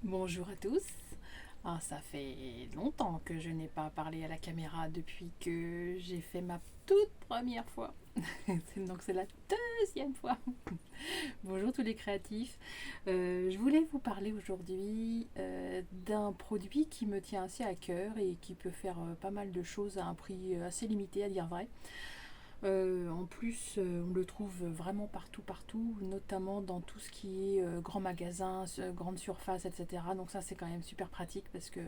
Bonjour à tous. Ah, ça fait longtemps que je n'ai pas parlé à la caméra depuis que j'ai fait ma toute première fois. Donc c'est la deuxième fois. Bonjour tous les créatifs. Je voulais vous parler aujourd'hui d'un produit qui me tient assez à cœur et qui peut faire pas mal de choses à un prix assez limité, à dire vrai. En plus, on le trouve vraiment partout, partout, notamment dans tout ce qui est grands magasins, grandes surfaces, etc. Donc ça, c'est quand même super pratique parce que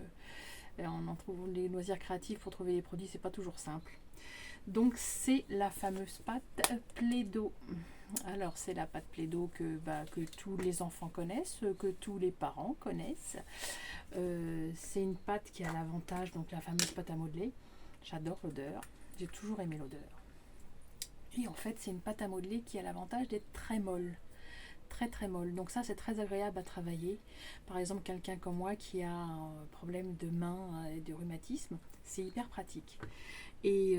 on en trouve les loisirs créatifs pour trouver les produits, c'est pas toujours simple. Donc c'est la fameuse pâte Plaido. Alors c'est la pâte Plaido que tous les enfants connaissent, que tous les parents connaissent. C'est une pâte qui a l'avantage, donc la fameuse pâte à modeler. J'adore l'odeur, j'ai toujours aimé l'odeur. Et en fait, c'est une pâte à modeler qui a l'avantage d'être très molle. Très très molle. Donc ça, c'est très agréable à travailler. Par exemple, quelqu'un comme moi qui a un problème de main et de rhumatisme, c'est hyper pratique. Et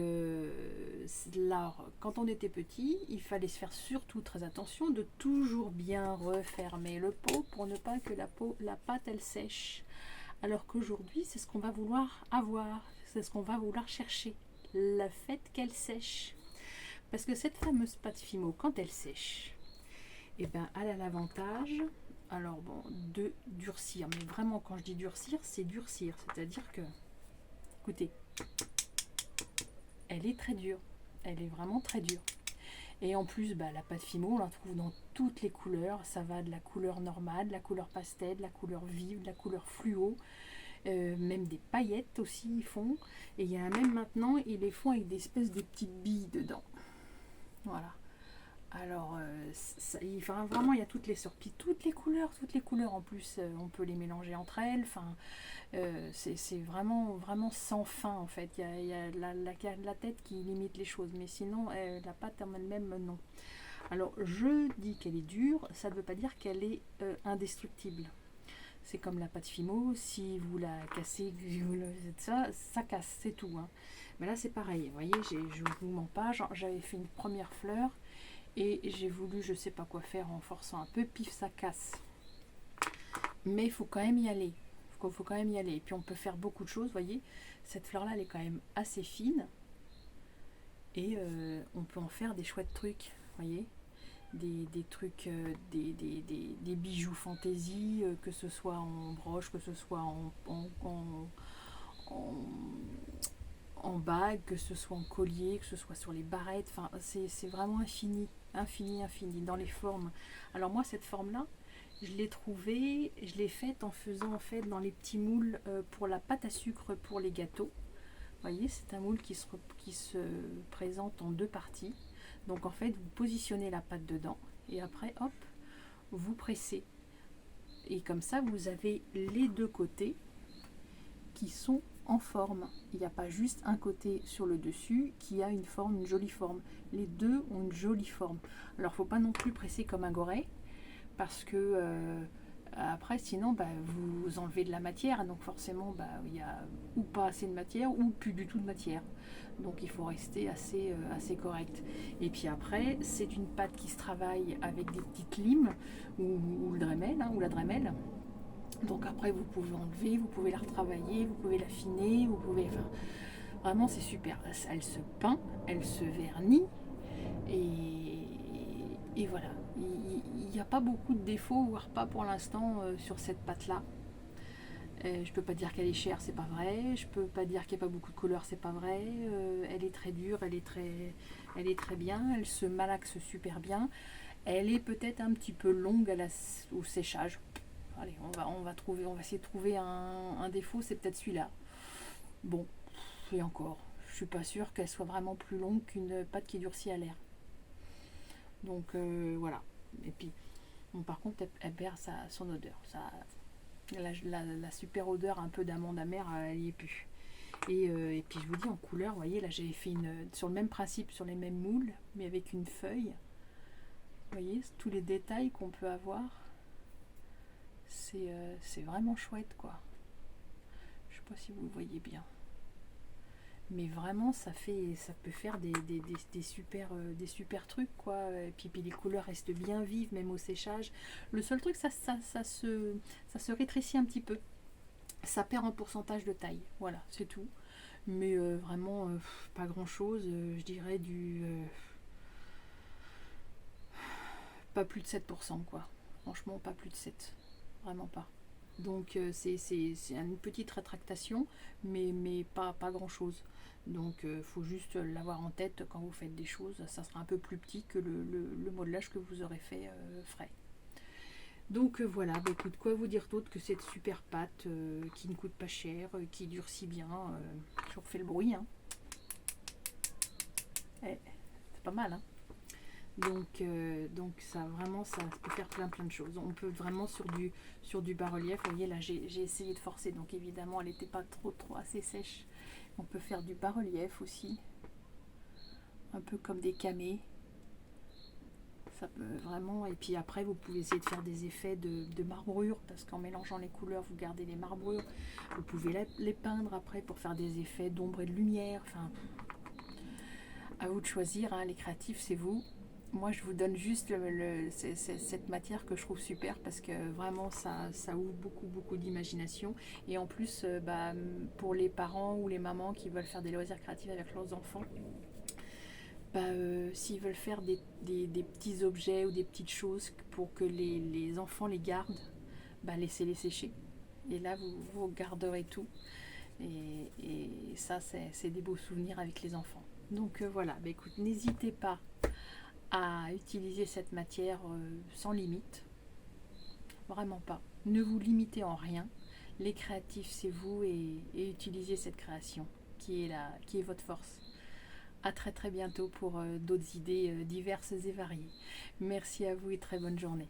là, quand on était petit, il fallait se faire surtout très attention de toujours bien refermer le pot pour ne pas que la pâte, elle sèche. Alors qu'aujourd'hui, c'est ce qu'on va vouloir avoir, c'est ce qu'on va vouloir chercher, le fait qu'elle sèche. Parce que cette fameuse pâte Fimo, quand elle sèche, eh ben, elle a l'avantage, alors bon, de durcir. Mais vraiment, quand je dis durcir, c'est durcir. C'est-à-dire que, écoutez, elle est très dure. Elle est vraiment très dure. Et en plus, bah, la pâte Fimo, on la trouve dans toutes les couleurs. Ça va de la couleur normale, de la couleur pastel, de la couleur vive, de la couleur fluo. Même des paillettes aussi, ils font. Et il y a même maintenant, ils les font avec des espèces de petites billes dedans. Voilà. Alors, enfin, vraiment, il y a toutes les sortes. Puis toutes les couleurs en plus, on peut les mélanger entre elles. Enfin, c'est vraiment, vraiment sans fin en fait. Il y a la tête qui limite les choses, mais sinon, la pâte en elle-même, non. Alors, je dis qu'elle est dure, ça ne veut pas dire qu'elle est indestructible. C'est comme la pâte Fimo, si vous la cassez, ça casse, c'est tout. Hein. Mais là, c'est pareil. Vous voyez, je ne vous mens pas, j'avais fait une première fleur. Et j'ai voulu, je sais pas quoi faire en forçant un peu, pif, ça casse. Mais il faut quand même y aller. Faut quand même y aller. Et puis on peut faire beaucoup de choses, vous voyez. Cette fleur-là, elle est quand même assez fine. Et on peut en faire des chouettes trucs, vous voyez. Des trucs, des bijoux fantaisie, que ce soit en broche, que ce soit en, en bague, que ce soit en collier, que ce soit sur les barrettes. Enfin, c'est vraiment infini, infini, infini dans les formes. Alors moi, cette forme-là, je l'ai trouvée, je l'ai faite en faisant en fait dans les petits moules pour la pâte à sucre pour les gâteaux. Vous voyez, c'est un moule qui se présente en deux parties. Donc en fait, vous positionnez la pâte dedans et après, hop, vous pressez. Et comme ça, vous avez les deux côtés qui sont en forme. Il n'y a pas juste un côté sur le dessus qui a une forme, une jolie forme. Les deux ont une jolie forme. Alors, il ne faut pas non plus presser comme un goret parce que après, sinon, bah, vous enlevez de la matière. Donc, forcément, bah, il y a ou pas assez de matière ou plus du tout de matière. Donc, il faut rester assez correct. Et puis après, c'est une pâte qui se travaille avec des petites limes ou le Dremel, ou la Dremel. Donc après, vous pouvez enlever, vous pouvez la retravailler, vous pouvez l'affiner, vous pouvez... Enfin, vraiment, c'est super. Elle se peint, elle se vernit, et voilà. Il n'y a pas beaucoup de défauts, voire pas pour l'instant, sur cette pâte-là. Je peux pas dire qu'elle est chère, c'est pas vrai. Je peux pas dire qu'il n'y a pas beaucoup de couleurs, c'est pas vrai. Elle est très dure, elle est très bien. Elle se malaxe super bien. Elle est peut-être un petit peu longue au séchage. Allez, on va essayer de trouver un défaut, c'est peut-être celui-là. Bon, et encore, je suis pas sûre qu'elle soit vraiment plus longue qu'une pâte qui durcit à l'air. Donc voilà. Et puis, bon, par contre, elle perd son odeur. La super odeur un peu d'amande amère, elle y est plus. Et puis je vous dis en couleur, vous voyez, là j'avais fait sur le même principe, sur les mêmes moules, mais avec une feuille. Vous voyez, tous les détails qu'on peut avoir, c'est vraiment chouette quoi. Je sais pas si vous le voyez bien. mais vraiment ça peut faire des super trucs quoi. Et puis les couleurs restent bien vives même au séchage. Le seul truc, ça se rétrécit un petit peu, ça perd en pourcentage de taille, voilà, c'est tout. Mais vraiment pas grand chose, je dirais pas plus de 7% quoi. Franchement, pas plus de 7, vraiment pas. Donc c'est une petite rétractation, mais pas grand chose. Donc il faut juste l'avoir en tête quand vous faites des choses. Ça sera un peu plus petit que le modelage que vous aurez fait frais. Donc voilà, bah, écoute, quoi vous dire d'autre que cette super pâte qui ne coûte pas cher, qui durcit bien. Je refais le bruit, hein. C'est pas mal, hein. Donc ça vraiment ça peut faire plein de choses. On peut vraiment sur du bas-relief, vous voyez là j'ai essayé de forcer, donc évidemment elle n'était pas trop assez sèche. On peut faire du bas-relief aussi, un peu comme des camées. Ça peut vraiment, et puis après vous pouvez essayer de faire des effets de marbrure, parce qu'en mélangeant les couleurs vous gardez les marbrures. Vous pouvez les peindre après pour faire des effets d'ombre et de lumière. Enfin, à vous de choisir, hein, les créatifs c'est vous. Moi je vous donne juste cette matière que je trouve super, parce que vraiment ça ouvre beaucoup d'imagination. Et en plus pour les parents ou les mamans qui veulent faire des loisirs créatifs avec leurs enfants, s'ils veulent faire des petits objets ou des petites choses pour que les enfants les gardent, laissez-les sécher. Et là, vous garderez tout. Et ça, c'est des beaux souvenirs avec les enfants. Donc voilà, écoute, n'hésitez pas à utiliser cette matière sans limite. Vraiment pas. Ne vous limitez en rien. Les créatifs, c'est vous, et utilisez cette création qui est votre force. À très bientôt pour d'autres idées diverses et variées. Merci à vous et très bonne journée.